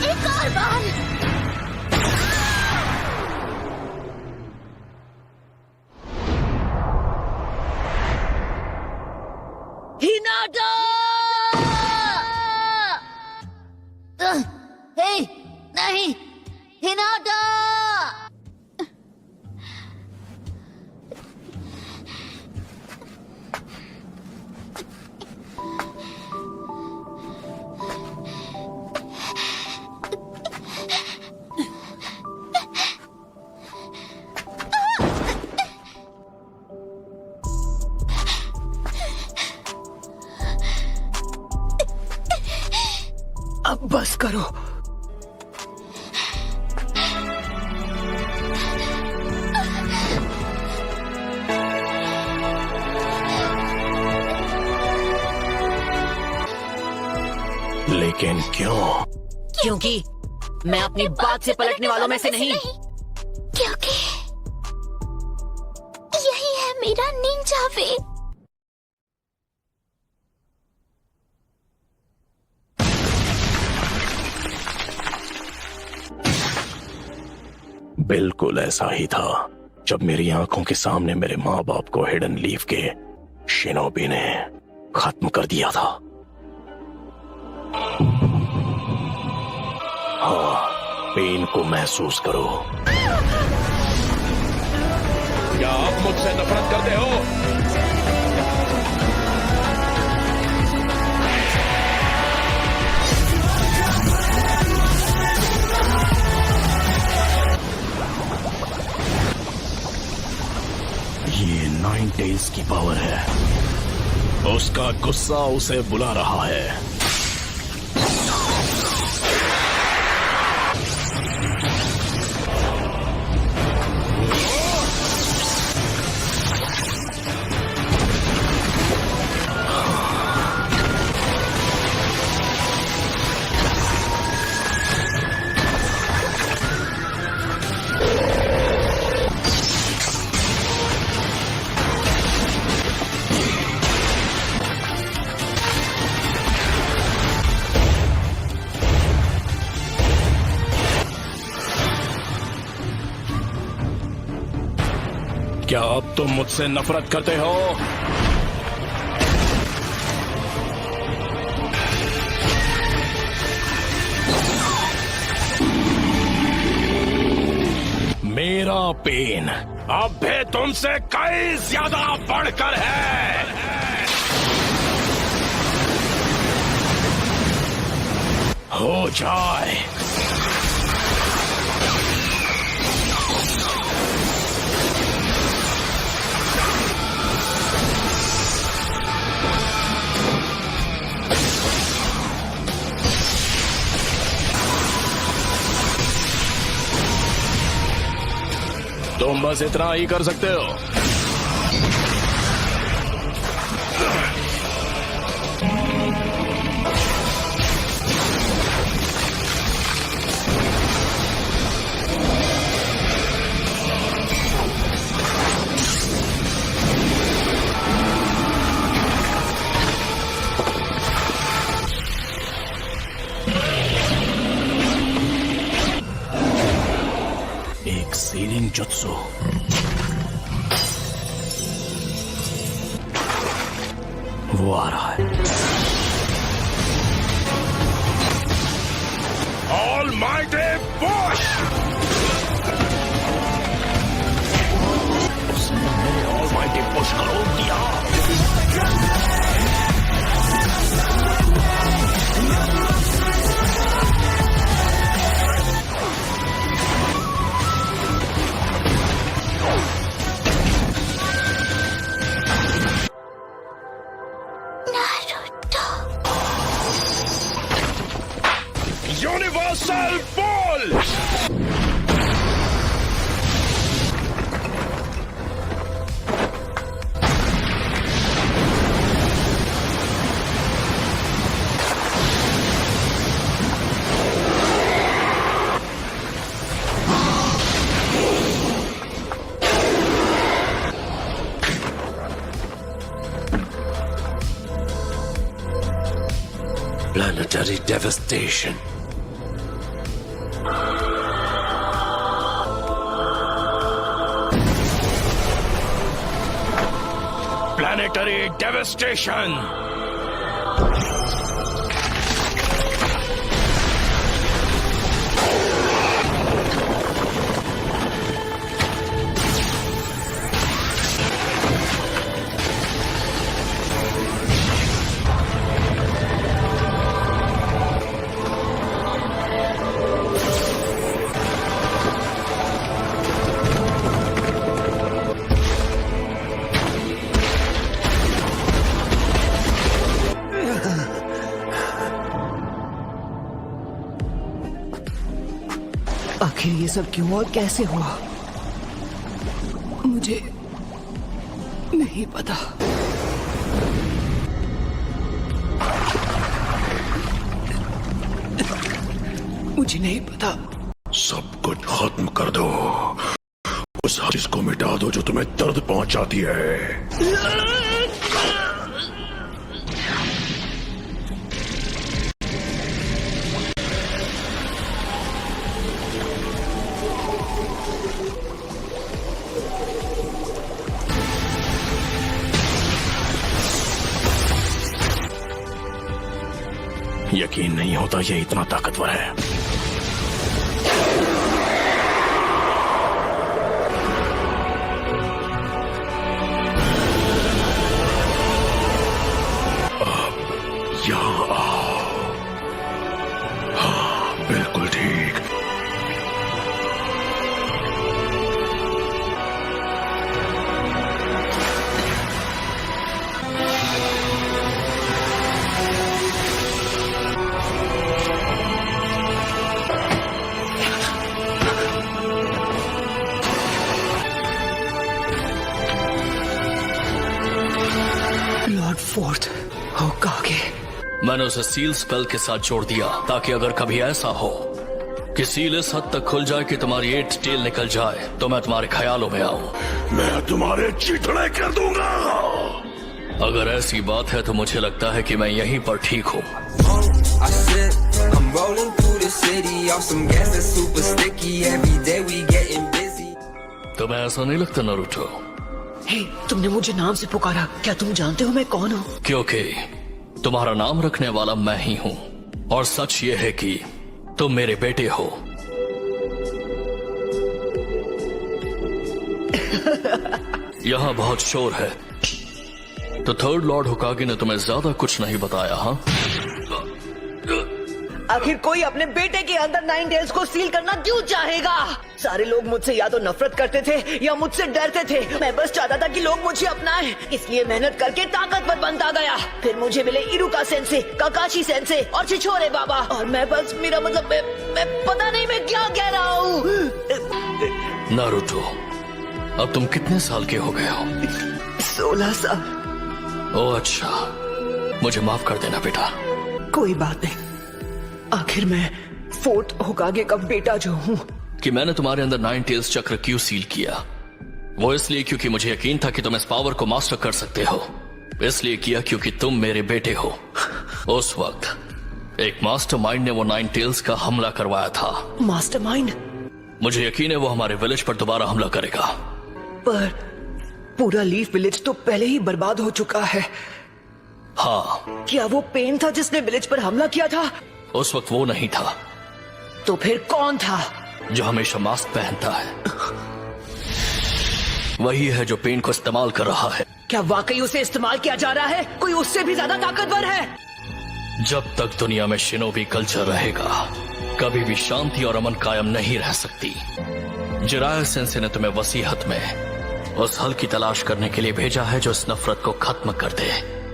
एक और बार। हिनाटा! हे, नहीं, हिनाटा! अब बस करो। लेकिन क्यों? क्योंकि मैं अपनी बात से पलटने वालों में से नहीं। क्योंकि यही है मेरा निंजा वे। बिल्कुल ऐसा ही था जब मेरी आंखों के सामने मेरे माँ बाप को हिडन लीफ के शिनोबी ने खत्म कर दिया था। हाँ, पेन को महसूस करो। क्या आप मुझसे नफरत करते हो? ये नाइन टेल्स की पावर है। उसका गुस्सा उसे बुला रहा है। क्या अब तुम मुझसे नफरत करते हो? मेरा पेन अब भी तुमसे कई ज्यादा बढ़कर है। हो जाए। तुम बस इतना ही कर सकते हो। एक सीलिंग जुत्सु। वो आ रहा है। Almighty Push! उसने मेरे Almighty Push को रोक दिया। Universal Ball! Planetary devastation. Planetary devastation. आखिर ये सब क्यों और कैसे हुआ मुझे नहीं पता। मुझे नहीं पता। सब कुछ खत्म कर दो। उस चीज को मिटा दो जो तुम्हें दर्द पहुंचाती है। यकीन नहीं होता ये इतना ताकतवर है। अब यहाँ आओ। हाँ, बिल्कुल ठीक। Lord fourth होकागे। मैंने उसे सील स्पेल के साथ जोड़ दिया ताकि अगर कभी ऐसा हो कि सील इस हद तक खुल जाए कि तुम्हारी 8 टेल निकल जाए तो मैं तुम्हारे ख्यालों में आऊं। मैं तुम्हारे चिथड़े कर दूंगा। अगर ऐसी बात है तो मुझे लगता है कि मैं यहीं पर ठीक हूँ। I sip, I'm rolling through the city off some gas that's super sticky. Every day we getting busy. तुम्हें ऐसा नहीं लगता नारुतो? हे, तुमने मुझे नाम से पुकारा। क्या तुम जानते हो मैं कौन हूँ? क्योंकि तुम्हारा नाम रखने वाला मैं ही हूँ और सच ये है कि तुम मेरे बेटे हो। यहाँ बहुत शोर है तो थर्ड लॉर्ड होकागे ने तुम्हें ज्यादा कुछ नहीं बताया। हाँ, आखिर कोई अपने बेटे के अंदर 9 टेल्स को सील करना क्यों चाहेगा? सारे लोग मुझसे या तो नफरत करते थे या मुझसे डरते थे। मैं बस चाहता था कि लोग मुझे अपनाएं, इसलिए मेहनत करके ताकतवर बनता गया। फिर मुझे मिले इरुका सेंसे, काकाशी सेंसे और छिछोरे बाबा, और मैं बस मेरा मतलब मैं पता नहीं मैं क्या कह रहा हूँ। नारुतो, अब तुम कितने साल के हो गए हो? 16 साल। ओह अच्छा, मुझे माफ कर देना बेटा। कोई बात नहीं। आखिर मैं फोर्थ होकागे का बेटा जो हूँ। कि मैंने तुम्हारे अंदर 9 टेल्स चक्र क्यों सील किया? वो इसलिए क्योंकि मुझे यकीन था कि तुम इस पावर को मास्टर कर सकते हो। इसलिए किया क्योंकि तुम मेरे बेटे हो। उस वक्त एक मास्टरमाइंड ने वो 9 टेल्स का हमला करवाया था। मास्टरमाइंड? मुझे यकीन है वो हमारे विलेज पर दोबारा हमला करेगा। पर पूरा लीफ विलेज तो पहले ही बर्बाद हो चुका है। हाँ। क्या वो पेन था जिसने विलेज पर हमला किया था? उस वक्त वो नहीं था। तो फिर कौन था? जो हमेशा मास्क पहनता है। वही है जो पेन को इस्तेमाल कर रहा है। क्या वाकई उसे इस्तेमाल किया जा रहा है? कोई उससे भी ज्यादा ताकतवर है? जब तक दुनिया में शिनोबी कल्चर रहेगा कभी भी शांति और अमन कायम नहीं रह सकती। जिराया सेंसे ने तुम्हें वसीहत में उस हल की तलाश करने के लिए भेजा है जो इस नफरत को खत्म कर दे।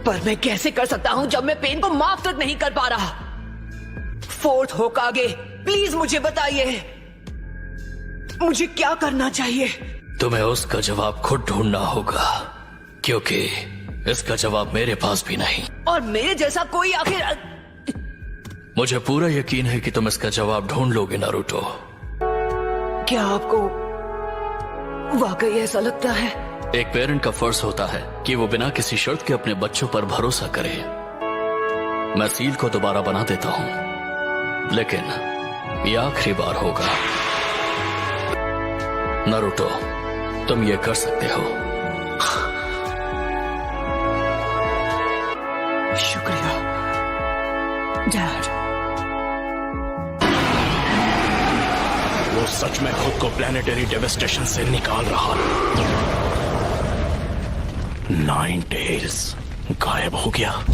पर मैं कैसे कर सकता हूँ जब मैं पेन को माफ तक नहीं कर पा रहा? फोर्थ होकागे, प्लीज मुझे बताइए, मुझे क्या करना चाहिए? तुम्हें उसका जवाब खुद ढूंढना होगा, क्योंकि इसका जवाब मेरे पास भी नहीं। और मेरे जैसा कोई आखिर? मुझे पूरा यकीन है कि तुम इसका जवाब ढूंढ लोगे नारुतो। क्या आपको वाकई ऐसा लगता है? एक पेरेंट का फर्ज होता है कि वो बिना किसी शर्त के अपने बच्चों पर भरोसा करे। मैं सील को दोबारा बना देता हूं, लेकिन ये आखिरी बार होगा। नारुतो, तुम ये कर सकते हो। शुक्रिया डैड। वो सच में खुद को प्लेनेटरी डेवेस्टेशन से निकाल रहा है। 9 टेल्स गायब हो गया।